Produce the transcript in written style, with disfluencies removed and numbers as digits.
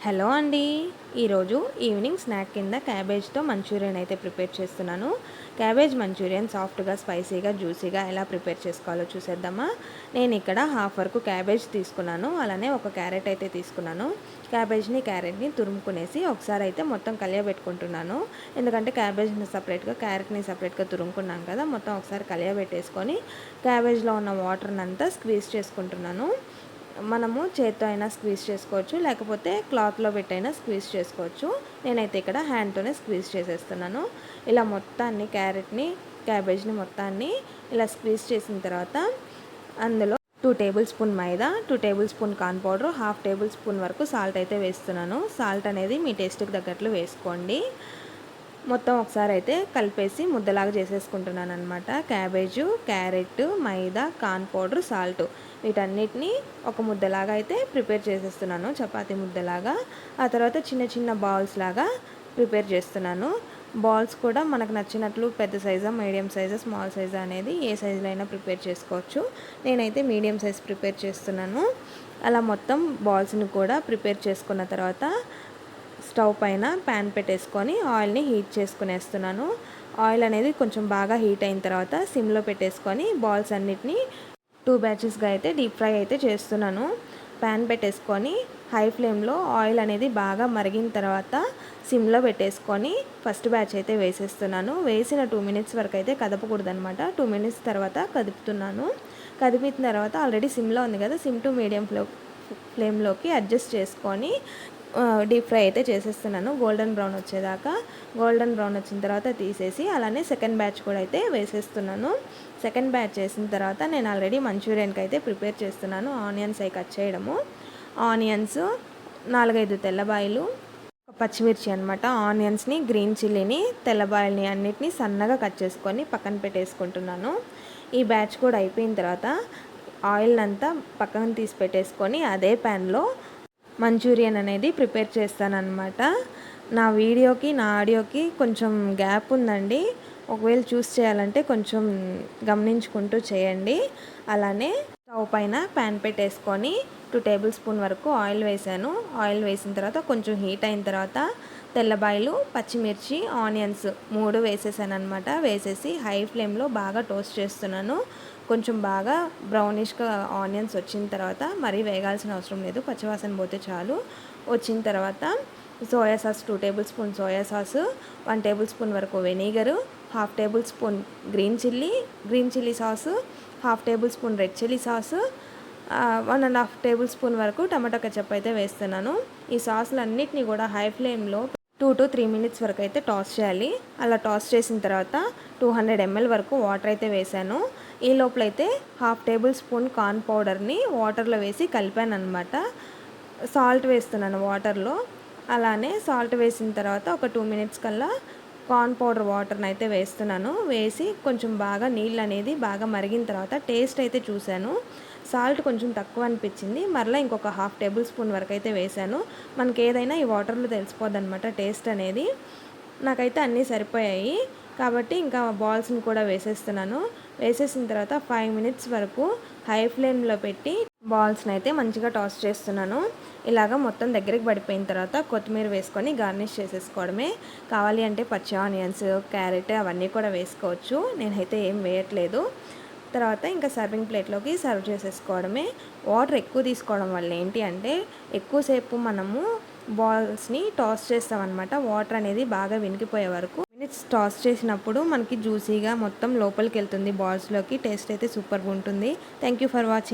Hello అండి. ఈరోజు evening snack కింద క్యాబేజ్తో మంచూరియన్ అయితే ప్రిపేర్ చేస్తున్నాను. క్యాబేజ్ మంచూరియన్ సాఫ్ట్గా, స్పైసీగా, జ్యూసీగా ఎలా ప్రిపేర్ చేసుకోవాలో చూసేద్దామా. నేను ఇక్కడ హాఫ్ వరకు క్యాబేజ్ తీసుకున్నాను. అలానే ఒక క్యారెట్ అయితే తీసుకున్నాను. క్యారెట్ని తురుముకునేసి ఒకసారి అయితే మొత్తం కలియబెట్టుకుంటున్నాను. ఎందుకంటే క్యాబేజ్ని సపరేట్గా, క్యారెట్ని సపరేట్గా తురుముకున్నాం కదా, మొత్తం ఒకసారి కలియబెట్టేసుకొని క్యాబేజ్లో ఉన్న వాటర్ని అంతా స్క్వీజ్ చేసుకుంటున్నాను. మనము చేత్తో అయినా స్క్వీజ్ చేసుకోవచ్చు, లేకపోతే క్లాత్లో పెట్టైనా స్క్వీజ్ చేసుకోవచ్చు. నేనైతే ఇక్కడ హ్యాండ్తోనే స్క్వీజ్ చేసేస్తున్నాను. ఇలా మొత్తాన్ని క్యాబేజ్ని మొత్తాన్ని ఇలా స్క్వీజ్ చేసిన తర్వాత అందులో 2 టేబుల్ స్పూన్ మైదా, 2 table spoon corn powder, half tablespoon వరకు సాల్ట్ అయితే వేస్తున్నాను. సాల్ట్ అనేది మీ టేస్ట్కి తగ్గట్లు వేసుకోండి. మొత్తం ఒకసారి అయితే కలిపేసి ముద్దలాగా చేసేసుకుంటున్నాను అనమాట. క్యాబేజు, క్యారెట్, మైదా, కార్న్ పౌడర్, సాల్ట్ వీటన్నిటిని ఒక ముద్దలాగా అయితే ప్రిపేర్ చేసేస్తున్నాను, చపాతీ ముద్దలాగా. ఆ తర్వాత చిన్న చిన్న బాల్స్ లాగా ప్రిపేర్ చేస్తున్నాను. బాల్స్ కూడా మనకు నచ్చినట్లు పెద్ద సైజా, మీడియం సైజా, స్మాల్ సైజా అనేది ఏ సైజులో అయినా ప్రిపేర్ చేసుకోవచ్చు. నేనైతే మీడియం సైజ్ ప్రిపేర్ చేస్తున్నాను. అలా మొత్తం బాల్స్ని కూడా ప్రిపేర్ చేసుకున్న తర్వాత స్టవ్ పైన ప్యాన్ పెట్టేసుకొని ఆయిల్ని హీట్ చేసుకునేస్తున్నాను. ఆయిల్ అనేది కొంచెం బాగా హీట్ అయిన తర్వాత సిమ్లో పెట్టేసుకొని బాల్స్ అన్నిటినీ 2 బ్యాచెస్గా అయితే డీప్ ఫ్రై అయితే చేస్తున్నాను. ప్యాన్ పెట్టేసుకొని హై ఫ్లేమ్లో ఆయిల్ అనేది బాగా మరిగిన తర్వాత సిమ్లో పెట్టేసుకొని ఫస్ట్ బ్యాచ్ అయితే వేసేస్తున్నాను. వేసిన 2 మినిట్స్ వరకు అయితే కదపకూడదు అనమాట. 2 మినిట్స్ తర్వాత కదుపుతున్నాను. కదిపిన తర్వాత ఆల్రెడీ సిమ్లో ఉంది కదా, సిమ్ టు మీడియం ఫ్లేమ్లోకి అడ్జస్ట్ చేసుకొని డీప్ ఫ్రై అయితే చేసేస్తున్నాను గోల్డెన్ బ్రౌన్ వచ్చేదాకా. గోల్డెన్ బ్రౌన్ వచ్చిన తర్వాత తీసేసి అలానే సెకండ్ బ్యాచ్ కూడా అయితే వేసేస్తున్నాను. సెకండ్ బ్యాచ్ చేసిన తర్వాత నేను ఆల్రెడీ మంచూరియన్కి అయితే ప్రిపేర్ చేస్తున్నాను. ఆనియన్స్ అవి కట్ చేయడము, ఆనియన్స్ 4-5 తెల్లబాయలు, పచ్చిమిర్చి అనమాట. ఆనియన్స్ని, గ్రీన్ చిల్లీని, తెల్లబాయల్ని అన్నిటినీ సన్నగా కట్ చేసుకొని పక్కన పెట్టేసుకుంటున్నాను. ఈ బ్యాచ్ కూడా అయిపోయిన తర్వాత ఆయిల్ అంతా పక్కన తీసి పెట్టేసుకొని అదే ప్యాన్లో మంచూరియన్ అనేది ప్రిపేర్ చేస్తానన్నమాట. నా వీడియోకి నా ఆడియోకి కొంచెం గ్యాప్ ఉందండి. ఒకవేళ చూస్ చేయాలంటే కొంచెం గమనించుకుంటూ చేయండి. అలానే స్టవ్ పైన ప్యాన్ పెట్టేసుకొని 2 టేబుల్ స్పూన్ వరకు ఆయిల్ వేసాను. ఆయిల్ వేసిన తర్వాత కొంచెం హీట్ అయిన తర్వాత తెల్లబాయలు, పచ్చిమిర్చి, ఆనియన్స్ 3 వేసేసాను అనమాట. వేసేసి హై ఫ్లేమ్లో బాగా టోస్ట్ చేస్తున్నాను. కొంచెం బాగా బ్రౌనిష్గా ఆనియన్స్ వచ్చిన తర్వాత మరీ వేగాల్సిన అవసరం లేదు, పచ్చివాసన పోతే చాలు. వచ్చిన తర్వాత soya sauce 2 tablespoon soya sauce, 1 tablespoon వరకు vinegar, half tablespoon green chilli sauce, half tablespoon red chilli sauce, 1.5 tablespoon వరకు టమాటో కెచప్ అయితే వేస్తున్నాను. ఈ సాసులన్నిటినీ కూడా హై ఫ్లేమ్లో 2 to 3 మినిట్స్ వరకు అయితే టాస్ చేయాలి. అలా టాస్ చేసిన తర్వాత 200 ml వరకు వాటర్ అయితే వేసాను. ఈ లోపలైతే హాఫ్ టేబుల్ స్పూన్ కార్న్ పౌడర్ని వాటర్లో వేసి కలిపాను అనమాట. సాల్ట్ వేస్తున్నాను వాటర్లో. అలానే సాల్ట్ వేసిన తర్వాత ఒక 2 మినిట్స్ కల్లా కార్న్ పౌడర్ వాటర్ని అయితే వేస్తున్నాను. వేసి కొంచెం బాగా నీళ్ళు అనేది బాగా మరిగిన తర్వాత టేస్ట్ అయితే చూశాను. సాల్ట్ కొంచెం తక్కువ అనిపించింది. మరలా ఇంకొక హాఫ్ టేబుల్ స్పూన్ వరకు అయితే వేసాను. మనకి ఏదైనా ఈ వాటర్లో తెలిసిపోద్ది అనమాట టేస్ట్ అనేది. నాకైతే అన్నీ సరిపోయాయి కాబట్టి ఇంకా బాల్స్ని కూడా వేసేస్తున్నాను. వేసేసిన తర్వాత 5 మినిట్స్ వరకు హై ఫ్లేమ్లో పెట్టి బాల్స్ని అయితే మంచిగా టాస్ చేస్తున్నాను. ఇలాగ మొత్తం దగ్గరికి పడిపోయిన తర్వాత కొత్తిమీర వేసుకొని గార్నిష్ చేసేసుకోవడమే. కావాలి అంటే పచ్చి ఆనియన్స్, క్యారెట్ అవన్నీ కూడా వేసుకోవచ్చు. నేనైతే ఏం వేయట్లేదు. తర్వాత ఇంకా సర్వింగ్ ప్లేట్లోకి సర్వ్ చేసేసుకోవడమే. వాటర్ ఎక్కువ తీసుకోవడం వల్ల ఏంటి అంటే ఎక్కువసేపు మనము బాల్స్ని టాస్ చేస్తామన్నమాట. వాటర్ అనేది బాగా వినికిపోయే వరకు మినిట్స్ టాస్ చేసినప్పుడు మనకి జ్యూసీగా మొత్తం లోపలికి వెళ్తుంది బాల్స్లోకి. టేస్ట్ అయితే సూపర్గా ఉంటుంది. Thank you for watching.